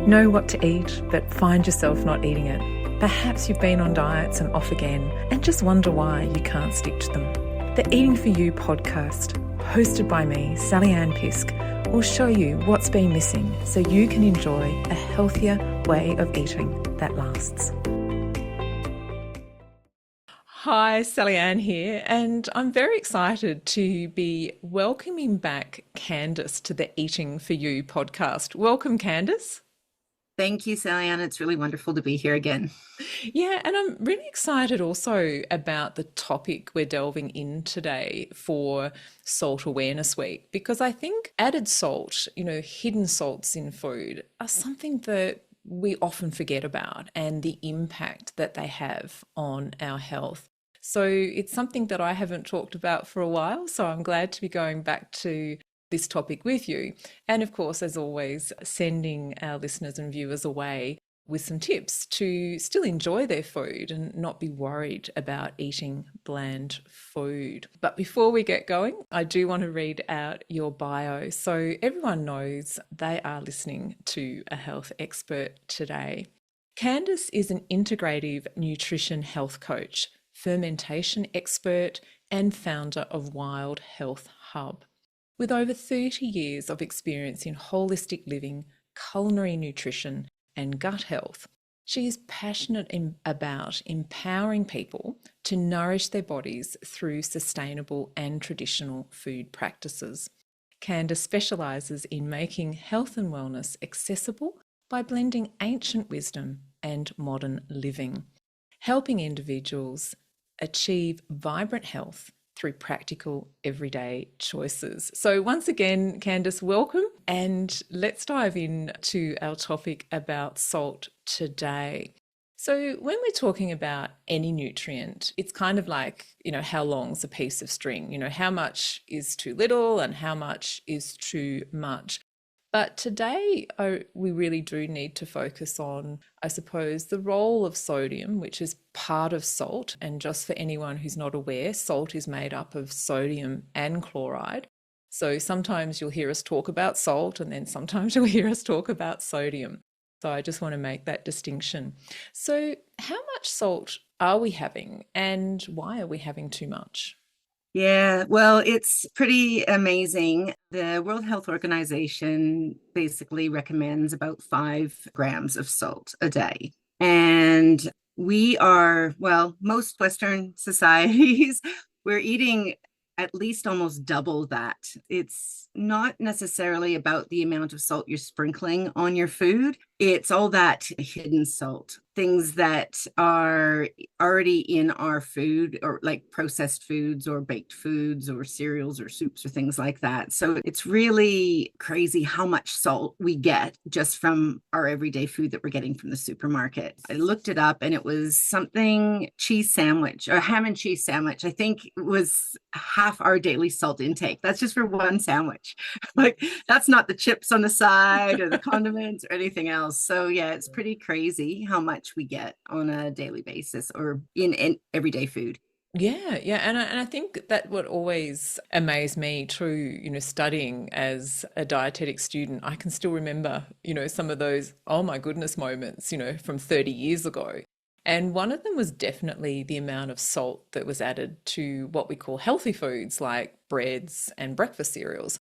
Know what to eat, but find yourself not eating it. Perhaps you've been on diets and off again and just wonder why you can't stick to them. The Eating For You podcast, hosted by me, Sally Ann Pisk, will show you what's been missing so you can enjoy a healthier way of eating that lasts. Hi, Sally Ann here, and I'm very excited to be welcoming back Candace to the Eating For You podcast. Welcome, Candace. Thank you, Sally Ann. It's really wonderful to be here again. Yeah, and I'm really excited also about the topic we're delving in today for Salt Awareness Week, because I think added salt, hidden salts in food are something that we often forget about and the impact that they have on our health. So it's something that I haven't talked about for a while, so I'm glad to be going back to this topic with you. And of course, as always, sending our listeners and viewers away with some tips to still enjoy their food and not be worried about eating bland food. But before we get going, I do want to read out your bio so everyone knows they are listening to a health expert today. Candace is an integrative nutrition health coach, fermentation expert, and founder of Wild Health Hub. With over 30 years of experience in holistic living, culinary nutrition, and gut health, she is passionate about empowering people to nourish their bodies through sustainable and traditional food practices. Candace specialises in making health and wellness accessible by blending ancient wisdom and modern living, helping individuals achieve vibrant health through practical everyday choices. So once again, Candace, welcome, and let's dive into our topic about salt today. So when we're talking about any nutrient, it's kind of like, how long's a piece of string? How much is too little and how much is too much? But today, we really do need to focus on, I suppose, the role of sodium, which is part of salt. And just for anyone who's not aware, salt is made up of sodium and chloride. So sometimes you'll hear us talk about salt and then sometimes you'll hear us talk about sodium. So I just want to make that distinction. So how much salt are we having and why are we having too much? Yeah, well, it's pretty amazing. The World Health Organization basically recommends about 5 grams of salt a day. And most Western societies, we're eating at least almost double that. It's not necessarily about the amount of salt you're sprinkling on your food. It's all that hidden salt, things that are already in our food, or like processed foods or baked foods or cereals or soups or things like that. So it's really crazy how much salt we get just from our everyday food that we're getting from the supermarket. I looked it up and it was something cheese sandwich or ham and cheese sandwich. I think it was half our daily salt intake. That's just for one sandwich. Like that's not the chips on the side or the condiments or anything else. So yeah, it's pretty crazy how much we get on a daily basis or in everyday food. Yeah, and I think that what always amazed me too, studying as a dietetic student, I can still remember, some of those, oh my goodness moments, from 30 years ago. And one of them was definitely the amount of salt that was added to what we call healthy foods like breads and breakfast cereals.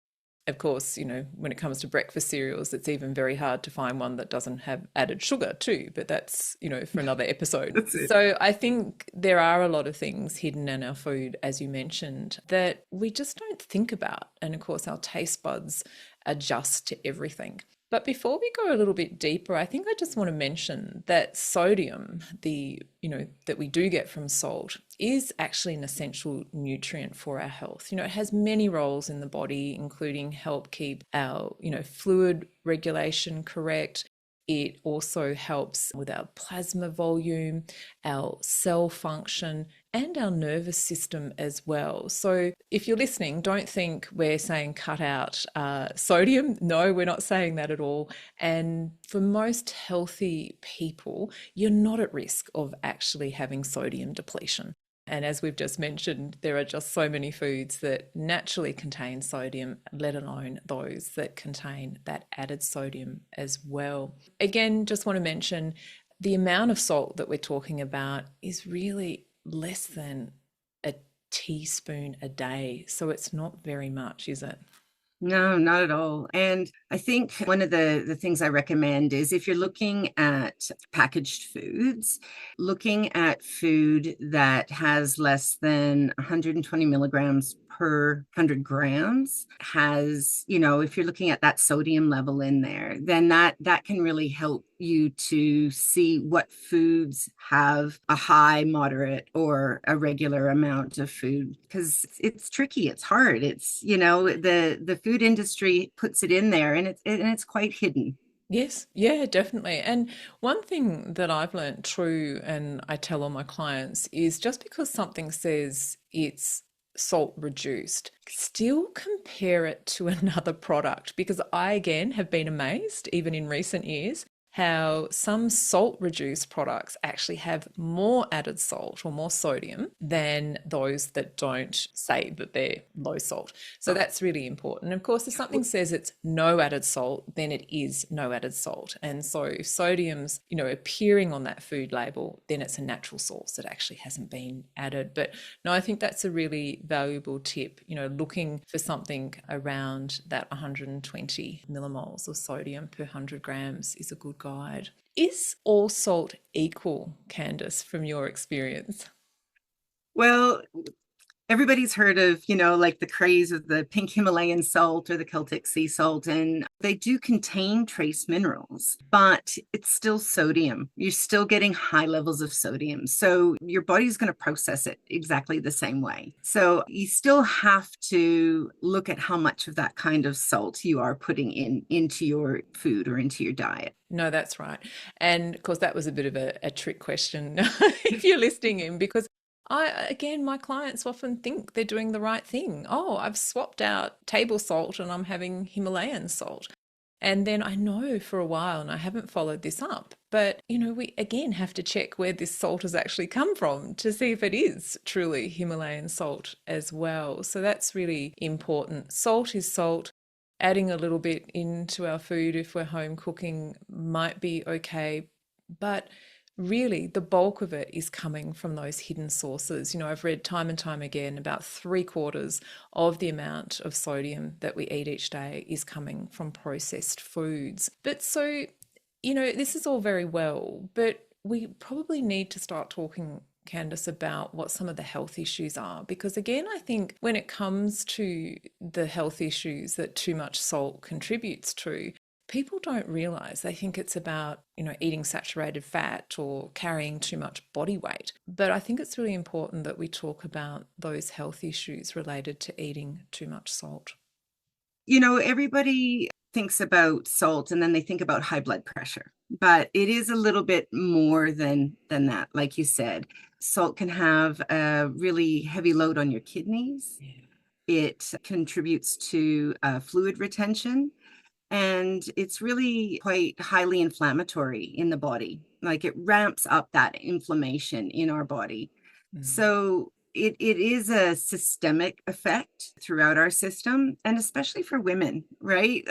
Of course, when it comes to breakfast cereals, it's even very hard to find one that doesn't have added sugar too, but that's, for another episode. So I think there are a lot of things hidden in our food, as you mentioned, that we just don't think about. And of course, our taste buds adjust to everything. But before we go a little bit deeper, I think I just want to mention that sodium, that we do get from salt, is actually an essential nutrient for our health. It has many roles in the body, including help keep our, fluid regulation correct. It also helps with our plasma volume, our cell function, and our nervous system as well. So if you're listening, don't think we're saying cut out sodium. No, we're not saying that at all. And for most healthy people, you're not at risk of actually having sodium depletion. And as we've just mentioned, there are just so many foods that naturally contain sodium, let alone those that contain that added sodium as well. Again, just want to mention the amount of salt that we're talking about is really less than a teaspoon a day. So it's not very much, is it? No, not at all. And I think one of the things I recommend is if you're looking at packaged foods, looking at food that has less than 120 milligrams per 100 grams has, if you're looking at that sodium level in there, then that can really help you to see what foods have a high, moderate, or a regular amount of food, because it's tricky. It's hard. It's, the food industry puts it in there, and it's quite hidden. Yes, yeah, definitely. And one thing that I've learned true, and I tell all my clients, is just because something says it's salt reduced, still compare it to another product. Because I, again, have been amazed, even in recent years, how some salt reduced products actually have more added salt or more sodium than those that don't say that they're low salt. So that's really important. Of course, if something says it's no added salt, then it is no added salt. And so if sodium's, appearing on that food label, then it's a natural source that actually hasn't been added. But no, I think that's a really valuable tip, looking for something around that 120 millimoles of sodium per 100 grams is a good guide. Is all salt equal, Candace, from your experience? Well, everybody's heard of, like the craze of the pink Himalayan salt or the Celtic sea salt, and they do contain trace minerals, but it's still sodium. You're still getting high levels of sodium. So your body's going to process it exactly the same way. So you still have to look at how much of that kind of salt you are putting into your food or into your diet. No, that's right. And of course, that was a bit of a trick question if you're listening in, because again, my clients often think they're doing the right thing. Oh, I've swapped out table salt and I'm having Himalayan salt. And then I know for a while, and I haven't followed this up, but we again have to check where this salt has actually come from to see if it is truly Himalayan salt as well. So that's really important. Salt is salt. Adding a little bit into our food if we're home cooking might be okay, but really the bulk of it is coming from those hidden sources. I've read time and time again about 3/4 of the amount of sodium that we eat each day is coming from processed foods. But so, this is all very well, but we probably need to start talking, Candace, about what some of the health issues are. Because again, I think when it comes to the health issues that too much salt contributes to, people don't realize. They think it's about, eating saturated fat or carrying too much body weight. But I think it's really important that we talk about those health issues related to eating too much salt. Everybody thinks about salt and then they think about high blood pressure, but it is a little bit more than that. Like you said, salt can have a really heavy load on your kidneys. Yeah. It contributes to fluid retention, and it's really quite highly inflammatory in the body. Like it ramps up that inflammation in our body. Mm. So it is a systemic effect throughout our system, and especially for women, right?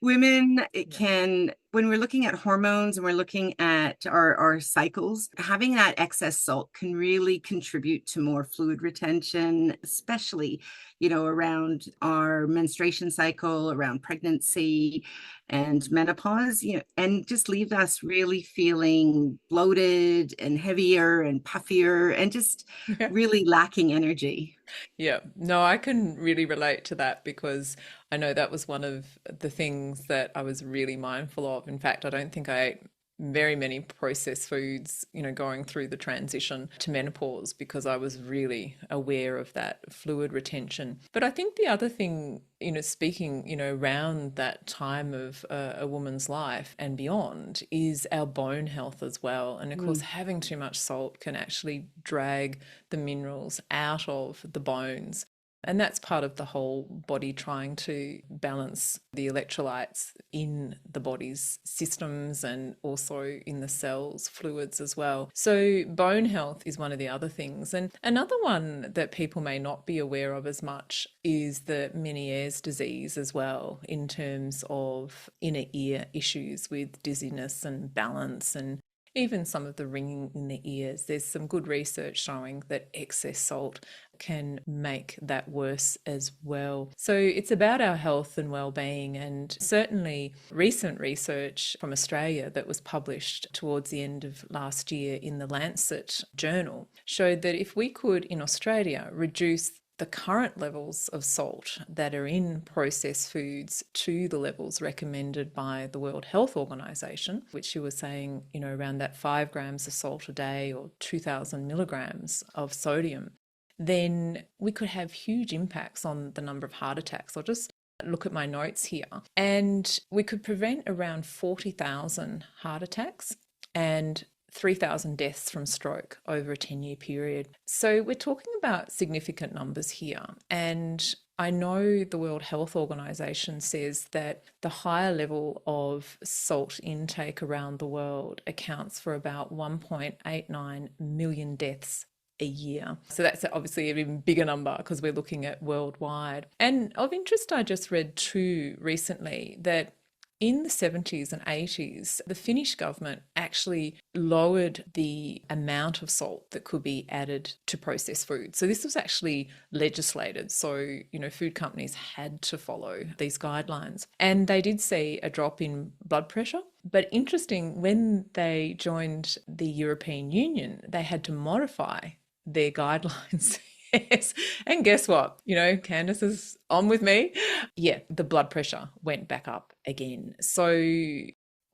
Women, it Yeah. can, when we're looking at hormones and we're looking at our cycles, having that excess salt can really contribute to more fluid retention, especially, around our menstruation cycle, around pregnancy and menopause, and just leave us really feeling bloated and heavier and puffier and just Yeah. really lacking energy. Yeah, no, I can really relate to that because I know that was one of the things that I was really mindful of. In fact, I don't think I ate very many processed foods, going through the transition to menopause because I was really aware of that fluid retention. But I think the other thing, speaking, around that time of a woman's life and beyond is our bone health as well. And of course, Mm. having too much salt can actually drag the minerals out of the bones. And that's part of the whole body trying to balance the electrolytes in the body's systems and also in the cells, fluids as well. So bone health is one of the other things. And another one that people may not be aware of as much is the Meniere's disease as well, in terms of inner ear issues with dizziness and balance and even some of the ringing in the ears. There's some good research showing that excess salt can make that worse as well. So it's about our health and well-being, and certainly recent research from Australia that was published towards the end of last year in the Lancet journal showed that if we could in Australia reduce the current levels of salt that are in processed foods to the levels recommended by the World Health Organization, which you were saying, around that 5 grams of salt a day or 2,000 milligrams of sodium, then we could have huge impacts on the number of heart attacks. I'll just look at my notes here. And we could prevent around 40,000 heart attacks and 3,000 deaths from stroke over a 10-year period. So we're talking about significant numbers here. And I know the World Health Organization says that the higher level of salt intake around the world accounts for about 1.89 million deaths a year. So that's obviously an even bigger number because we're looking at worldwide. And of interest, I just read too recently that in the 70s and 80s, the Finnish government actually lowered the amount of salt that could be added to processed food. So this was actually legislated. So, food companies had to follow these guidelines. And they did see a drop in blood pressure. But interesting, when they joined the European Union, they had to modify their guidelines. Yes. And guess what? Candace is on with me. Yeah, the blood pressure went back up again. So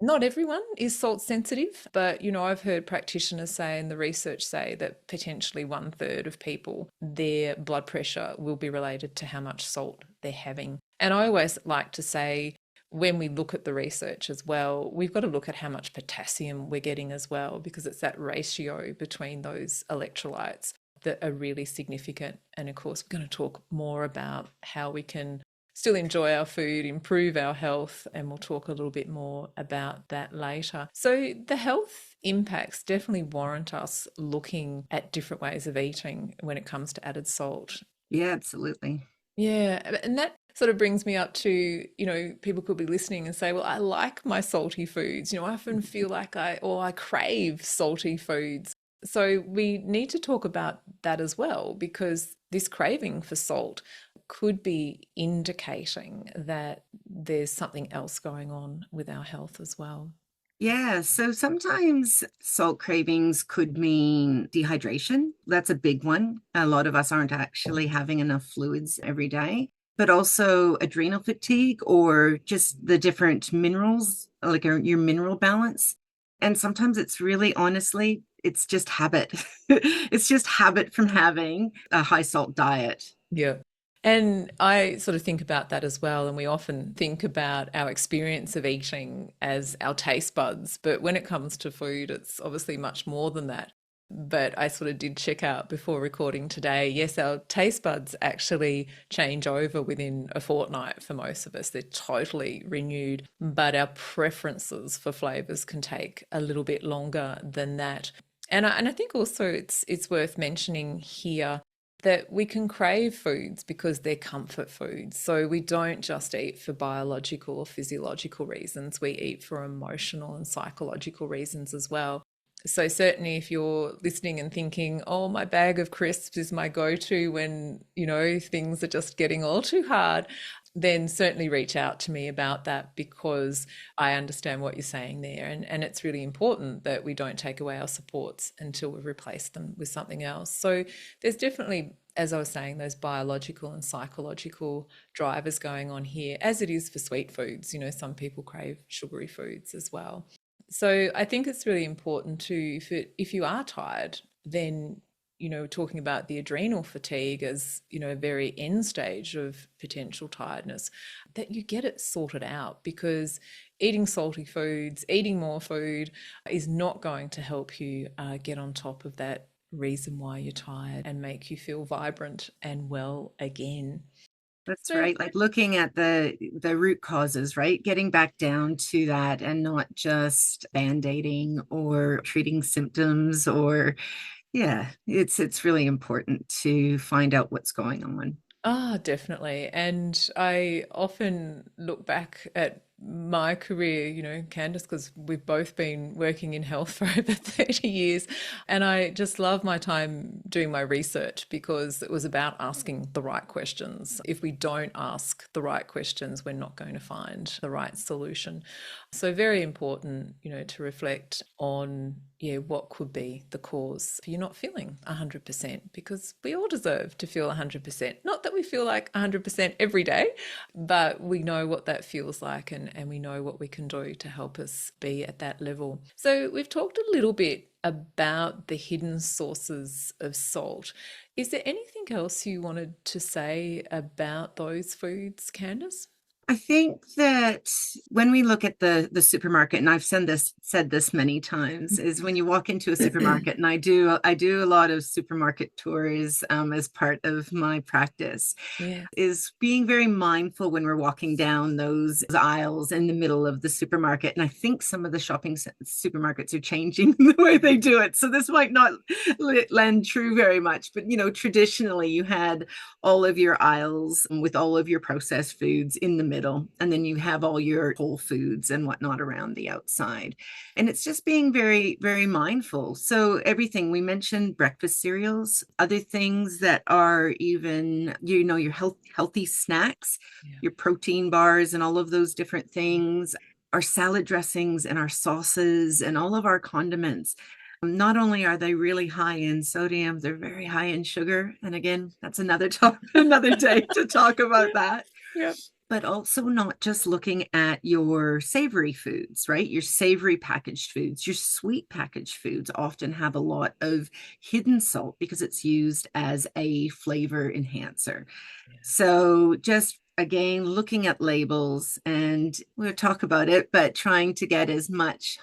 not everyone is salt sensitive, but I've heard practitioners say, and the research say, that potentially 1/3 of people, their blood pressure will be related to how much salt they're having. And I always like to say, when we look at the research as well, we've got to look at how much potassium we're getting as well, because it's that ratio between those electrolytes that are really significant. And of course, we're going to talk more about how we can still enjoy our food, improve our health, and we'll talk a little bit more about that later. So the health impacts definitely warrant us looking at different ways of eating when it comes to added salt. Yeah, absolutely. Yeah, and that sort of brings me up to, people could be listening and say, well, I like my salty foods. I often feel like I crave salty foods. So we need to talk about that as well, because this craving for salt could be indicating that there's something else going on with our health as well. Yeah, so sometimes salt cravings could mean dehydration. That's a big one. A lot of us aren't actually having enough fluids every day, but also adrenal fatigue or just the different minerals, like your mineral balance. And sometimes it's really, honestly, it's just habit. It's just habit from having a high salt diet. Yeah. And I sort of think about that as well. And we often think about our experience of eating as our taste buds. But when it comes to food, it's obviously much more than that. But I sort of did check out before recording today. Yes, our taste buds actually change over within a fortnight for most of us. They're totally renewed. But our preferences for flavours can take a little bit longer than that. And I think also it's worth mentioning here that we can crave foods because they're comfort foods. So we don't just eat for biological or physiological reasons. We eat for emotional and psychological reasons as well. So certainly if you're listening and thinking, oh, my bag of crisps is my go-to when, things are just getting all too hard, then certainly reach out to me about that, because I understand what you're saying there. And it's really important that we don't take away our supports until we've replaced them with something else. So there's definitely, as I was saying, those biological and psychological drivers going on here, as it is for sweet foods. Some people crave sugary foods as well. So I think it's really important too, if you are tired, then talking about the adrenal fatigue as, a very end stage of potential tiredness, that you get it sorted out, because eating salty foods, eating more food is not going to help you get on top of that reason why you're tired and make you feel vibrant and well again. That's So, right. Like looking at the root causes, right? Getting back down to that and not just band-aiding or treating symptoms or yeah, it's really important to find out what's going on. definitely. And I often look back at my career, Candace, because we've both been working in health for over 30 years. And I just love my time doing my research because it was about asking the right questions. If we don't ask the right questions, we're not going to find the right solution. So very important, to reflect on, what could be the cause for you not feeling 100%, because we all deserve to feel 100%. Not that we feel like 100% every day, but we know what that feels like, and we know what we can do to help us be at that level. So we've talked a little bit about the hidden sources of salt. Is there anything else you wanted to say about those foods, Candace? I think that when we look at the supermarket, and I've said this many times, is when you walk into a supermarket, and I do a lot of supermarket tours as part of my practice, Yeah. is being very mindful when we're walking down those aisles in the middle of the supermarket. And I think some of the supermarkets are changing the way they do it, so this might not land true very much. But traditionally you had all of your aisles with all of your processed foods in the middle, and then you have all your whole foods and whatnot around the outside. And it's just being very, very mindful. So everything we mentioned, breakfast cereals, other things that are even, your healthy snacks, Yeah. your protein bars and all of those different things, our salad dressings and our sauces and all of our condiments. Not only are they really high in sodium, they're very high in sugar. And again, that's another another day to talk about that. Yep. But also not just looking at your savory foods, right? Your savory packaged foods, your sweet packaged foods often have a lot of hidden salt because it's used as a flavor enhancer. Yeah. So just again, looking at labels, and we'll talk about it, but trying to get as much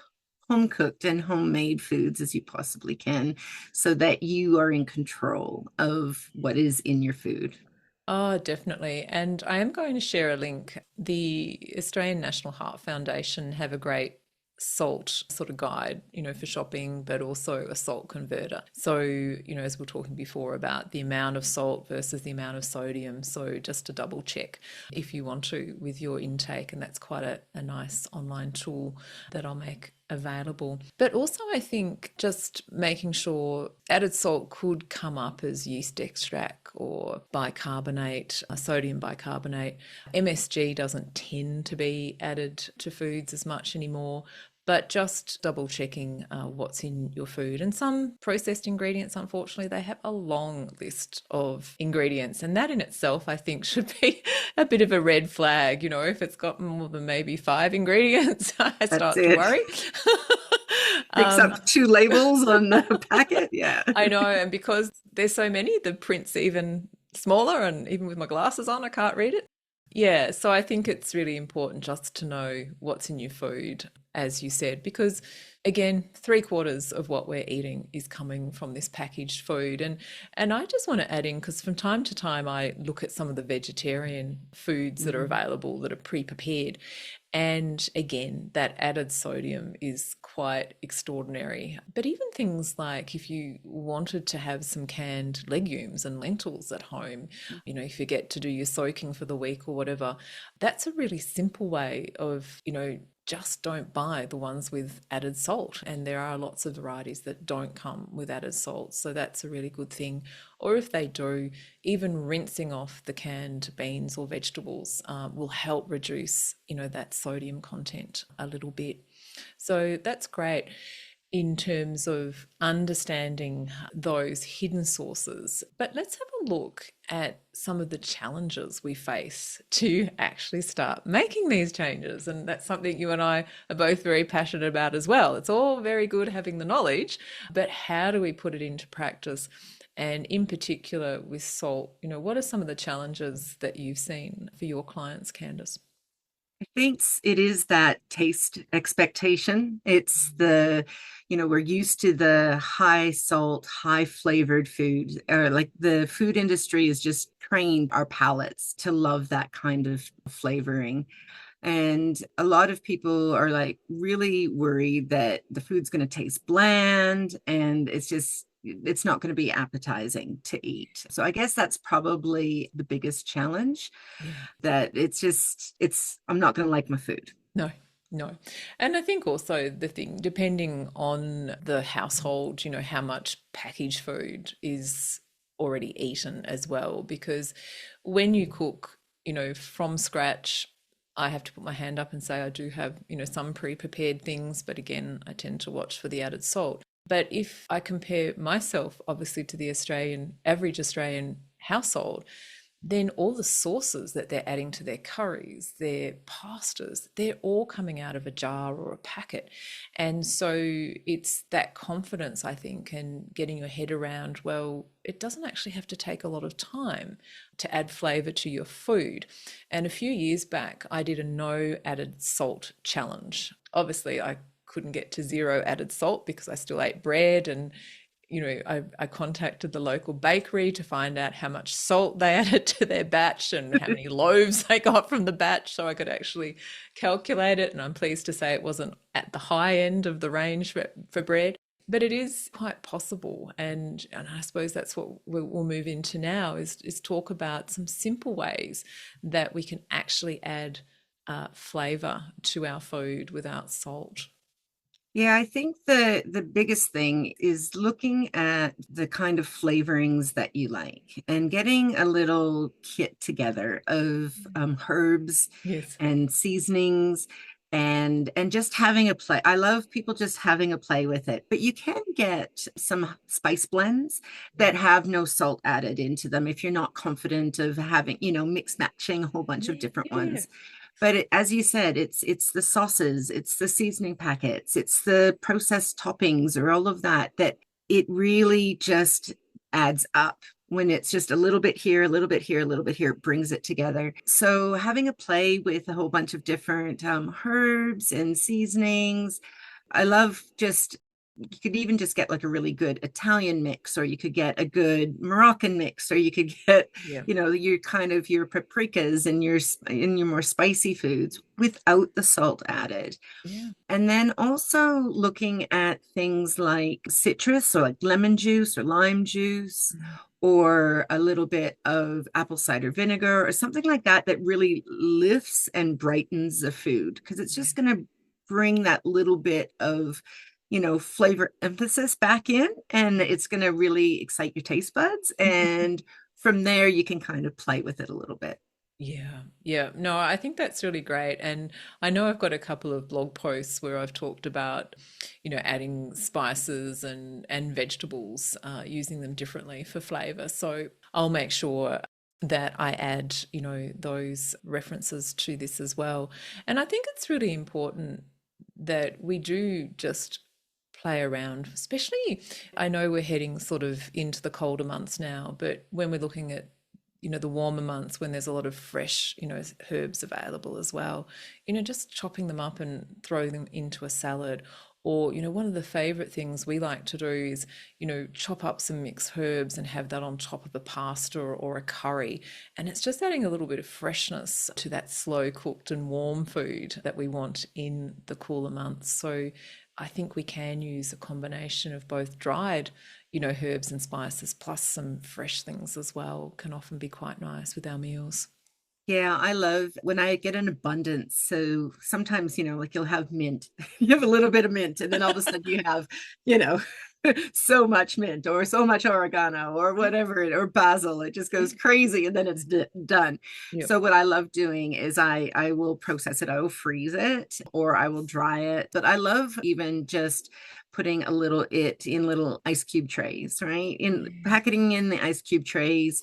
home cooked and homemade foods as you possibly can so that you are in control of what is in your food. Oh, definitely. And I am going to share a link. The Australian National Heart Foundation have a great salt sort of guide, for shopping, but also a salt converter. So, as we were talking before about the amount of salt versus the amount of sodium. So just to double check if you want to with your intake. And that's quite a nice online tool that I'll make available. But also, I think just making sure added salt could come up as yeast extract or bicarbonate, sodium bicarbonate. MSG doesn't tend to be added to foods as much anymore, but just double checking what's in your food. And some processed ingredients, unfortunately, they have a long list of ingredients. And that in itself, I think, should be a bit of a red flag. If it's got more than maybe 5 ingredients, I That's start to it. worry. Picks up 2 labels on the packet. Yeah. I know. And because there's so many, the print's even smaller. And even with my glasses on, I can't read it. Yeah, so I think it's really important just to know what's in your food, as you said, because again, 3/4 of what we're eating is coming from this packaged food. And I just want to add in, because from time to time I look at some of the vegetarian foods that are available that are pre-prepared. And again, that added sodium is quite extraordinary. But even things like if you wanted to have some canned legumes and lentils at home, if you get to do your soaking for the week or whatever, that's a really simple way of, just don't buy the ones with added salt. And there are lots of varieties that don't come with added salt. So that's a really good thing. Or if they do, even rinsing off the canned beans or vegetables will help reduce, that sodium content a little bit. So that's great in terms of understanding those hidden sources. But let's have a look at some of the challenges we face to actually start making these changes. And that's something you and I are both very passionate about as well. It's all very good having the knowledge, but how do we put it into practice? And in particular with salt, what are some of the challenges that you've seen for your clients, Candace? I think it is that taste expectation. It's we're used to the high salt, high flavored food, or like the food industry has just trained our palates to love that kind of flavoring. And a lot of people are like really worried that the food's going to taste bland and it's not going to be appetizing to eat. So I guess that's probably the biggest challenge, Yeah. that I'm not going to like my food. No, no. And I think also the thing, depending on the household, how much packaged food is already eaten as well. Because when you cook, from scratch, I have to put my hand up and say I do have, some pre-prepared things, but again, I tend to watch for the added salt. But if I compare myself, obviously, to the average Australian household, then all the sauces that they're adding to their curries, their pastas, they're all coming out of a jar or a packet. And so it's that confidence, I think, and getting your head around, well, it doesn't actually have to take a lot of time to add flavor to your food. And a few years back, I did a no added salt challenge. Obviously, I couldn't get to zero added salt because I still ate bread, and I contacted the local bakery to find out how much salt they added to their batch and how many loaves they got from the batch so I could actually calculate it. And I'm pleased to say it wasn't at the high end of the range for bread, but it is quite possible. And I suppose that's what we'll move into now is talk about some simple ways that we can actually add flavor to our food without salt. Yeah, I think the biggest thing is looking at the kind of flavorings that you like and getting a little kit together of herbs Yes. and seasonings and just having a play. I love people just having a play with it, but you can get some spice blends that have no salt added into them if you're not confident of having, mix matching a whole bunch of Yeah, different yeah. ones. But as you said, it's the sauces, it's the seasoning packets, it's the processed toppings or all of that, that it really just adds up when it's just a little bit here, a little bit here, a little bit here, it brings it together. So having a play with a whole bunch of different herbs and seasonings. I love just you could even just get like a really good Italian mix, or you could get a good Moroccan mix, or you could get, Yeah. your kind of your paprikas and your more spicy foods without the salt added. Yeah. And then also looking at things like citrus, or like lemon juice or lime juice, Mm. or a little bit of apple cider vinegar or something like that, that really lifts and brightens the food, because it's Yeah. just going to bring that little bit of flavor emphasis back in, and it's going to really excite your taste buds. And from there, you can kind of play with it a little bit. Yeah, yeah. No, I think that's really great. And I know I've got a couple of blog posts where I've talked about, adding spices and vegetables, using them differently for flavor. So I'll make sure that I add, those references to this as well. And I think it's really important that we do just play around, especially I know we're heading sort of into the colder months now, but when we're looking at the warmer months when there's a lot of fresh, herbs available as well, just chopping them up and throwing them into a salad. Or, one of the favorite things we like to do is, chop up some mixed herbs and have that on top of a pasta or a curry. And it's just adding a little bit of freshness to that slow cooked and warm food that we want in the cooler months. So I think we can use a combination of both dried, herbs and spices plus some fresh things as well can often be quite nice with our meals. Yeah, I love when I get an abundance. So sometimes, like you'll have mint, you have a little bit of mint, and then all of a sudden you have, you know, so much mint or so much oregano or whatever, or basil. It just goes crazy, and then it's done. Yep. So what I love doing is I will process it, I will freeze it, or I will dry it. But I love even just putting a little it in little ice cube trays, right? In Yeah. packeting in the ice cube trays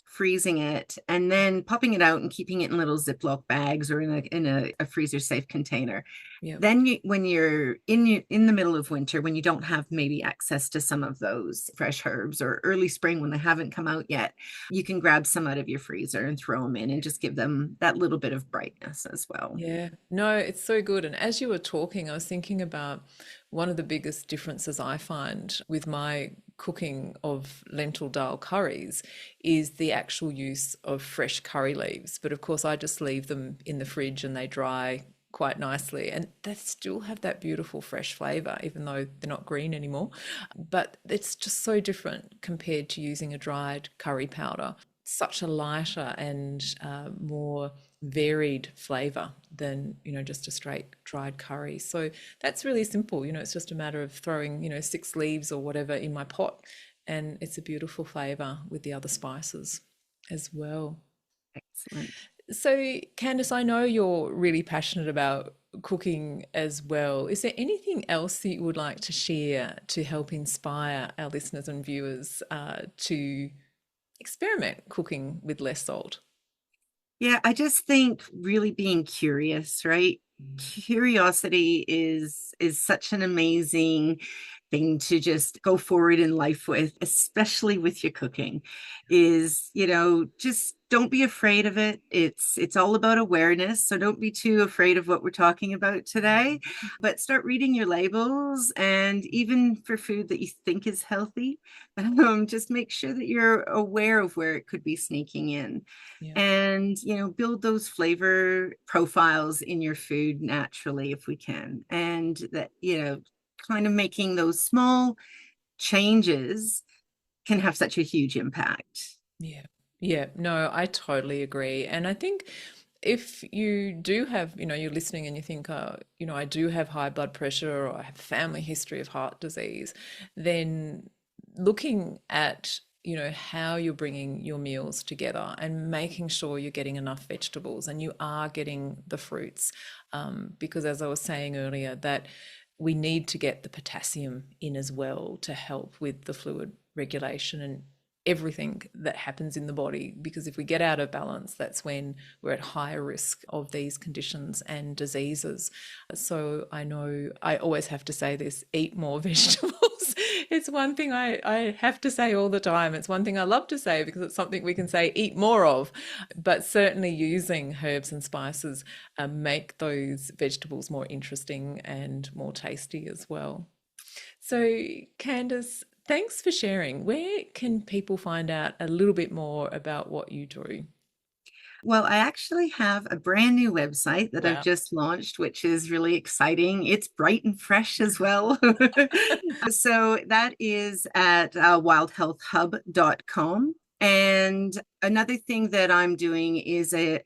freezing it, and then popping it out and keeping it in little Ziploc bags or in a freezer safe container. Yep. Then when you're in the middle of winter, when you don't have maybe access to some of those fresh herbs, or early spring when they haven't come out yet, you can grab some out of your freezer and throw them in and just give them that little bit of brightness as well. Yeah, no, it's so good. And as you were talking, I was thinking about one of the biggest differences I find with my cooking of lentil dal curries is the actual use of fresh curry leaves. But of course, I just leave them in the fridge and they dry quite nicely, and they still have that beautiful fresh flavor, even though they're not green anymore. But it's just so different compared to using a dried curry powder. Such a lighter and more varied flavor than, just a straight dried curry. So that's really simple. It's just a matter of throwing, 6 leaves or whatever in my pot, and it's a beautiful flavor with the other spices as well. Excellent. So, Candace, I know you're really passionate about cooking as well. Is there anything else that you would like to share to help inspire our listeners and viewers to experiment cooking with less salt? Yeah, I just think really being curious, right? Curiosity is such an amazing thing to just go forward in life with, especially with your cooking. Is, just don't be afraid of it. It's all about awareness, so don't be too afraid of what we're talking about today, but start reading your labels. And even for food that you think is healthy, just make sure that you're aware of where it could be sneaking in. Yeah. And build those flavor profiles in your food naturally if we can. And that, kind of making those small changes can have such a huge impact. Yeah. Yeah. No, I totally agree. And I think if you do have, you're listening and you think, I do have high blood pressure, or I have a family history of heart disease, then looking at how you're bringing your meals together and making sure you're getting enough vegetables and you are getting the fruits, because as I was saying earlier, that we need to get the potassium in as well to help with the fluid regulation and everything that happens in the body, because if we get out of balance, that's when we're at higher risk of these conditions and diseases. So I know I always have to say this: eat more vegetables. It's one thing I have to say all the time. It's one thing I love to say because it's something we can say eat more of, but certainly using herbs and spices make those vegetables more interesting and more tasty as well. So Candace, thanks for sharing. Where can people find out a little bit more about what you do? Well, I actually have a brand new website that I've Wow. just launched, which is really exciting. It's bright and fresh as well. So that is at wildhealthhub.com. And another thing that I'm doing is a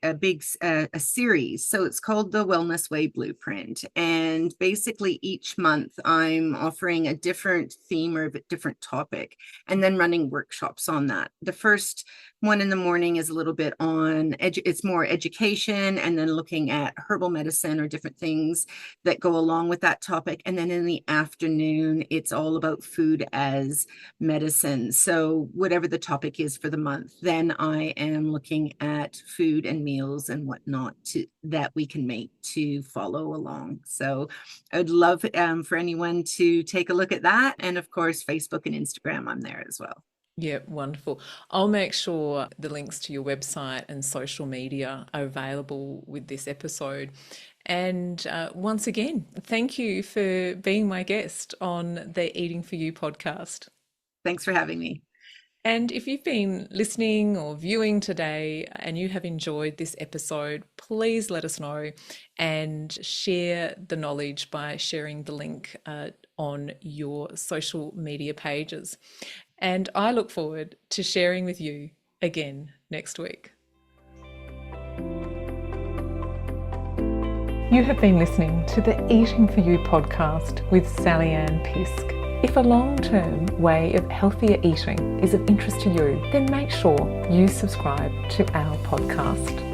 series. So it's called the Wellness Way Blueprint. And basically each month I'm offering a different theme or a different topic, and then running workshops on that. The first one in the morning is a little bit on, it's more education, and then looking at herbal medicine or different things that go along with that topic. And then in the afternoon, it's all about food as medicine. So whatever the topic is for the month, then I am looking at food and meals and whatnot that we can make to follow along. So I'd love for anyone to take a look at that. And of course, Facebook and Instagram, I'm there as well. Yeah, wonderful. I'll make sure the links to your website and social media are available with this episode. And once again, thank you for being my guest on the Eating for You podcast. Thanks for having me. And if you've been listening or viewing today and you have enjoyed this episode, please let us know and share the knowledge by sharing the link on your social media pages. And I look forward to sharing with you again next week. You have been listening to the Eating for You podcast with Sally Ann Pisk. If a long-term way of healthier eating is of interest to you, then make sure you subscribe to our podcast.